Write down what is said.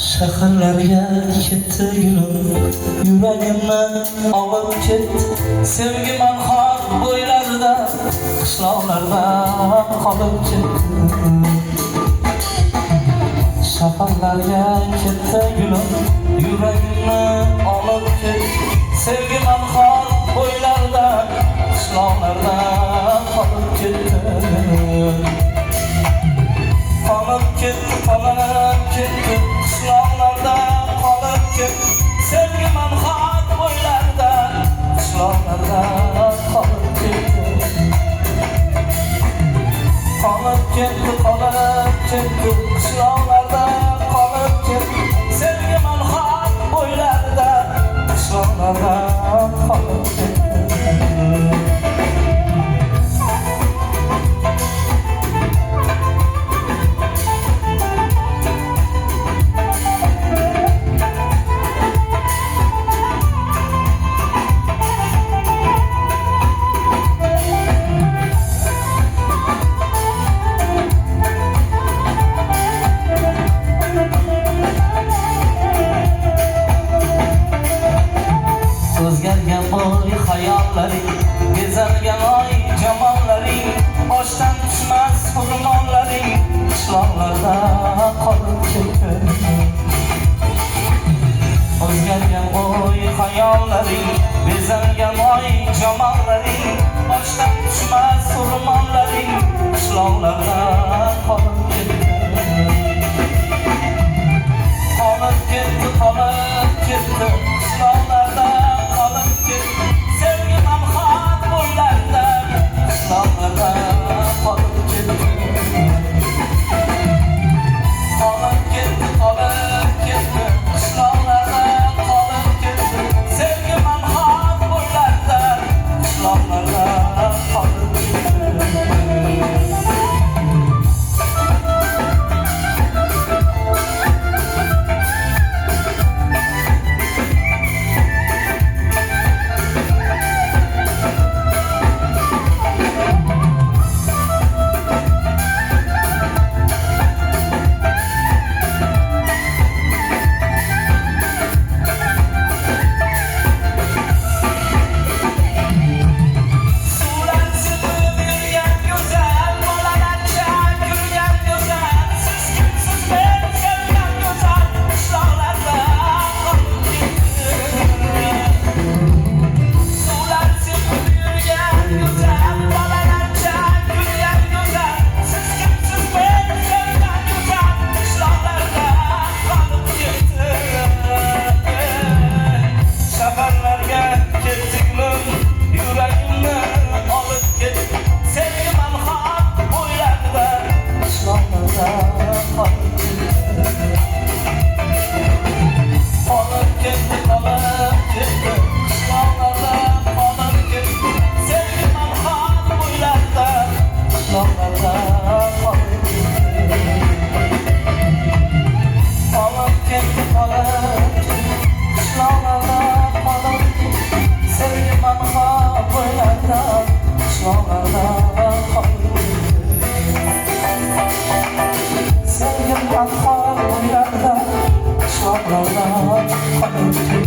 Shaharlarga ketdi yo'lim, yuragimni olib ketdi. Sevgi manhor bo'ylarida, qishloqlarda qolib ketdi. Shaharlarga ketdi yo'lim, yuragimni olib ketdi. Sevgi manhor bo'ylarida, qishloqlarda qolib ketdi. Qolib ketdi, qolib ketdi, qishloqlarda qolib ketdi. Sevgi manhor bo'ylarida, qishloqlarda qolib ketdi. Qolib ketdi, qolib ketdi, qishloqlarda qolib ketdi. Sevgi manhor bo'ylarida, qishloqlarda qolib ketdi. O'zgargan boy hayollaring, bezalgan oy jamollaring, boshdan tushmas xurmonlaring, qishloqlarda qolib ketdi. O'zgargan boy hayollaring, bezalgan oy jamollaring, boshdan tushmas xurmonlaring, qishloqlarda qolib ketdi. Qolib ketdi, qolib ketdi, qishloqlarda qolib ketdi. Sevgi manhor bo'ylarida, qishloqlarda qolib ketdi. Qolib ketdi, qolib ketdi, qishloqlarda qolib ketdi. Sevgi manhor bo'ylarida, qishloqlarda qolib ketdi. Sevgi manhor bo'ylarida, qishloqlarda qolib ketdi.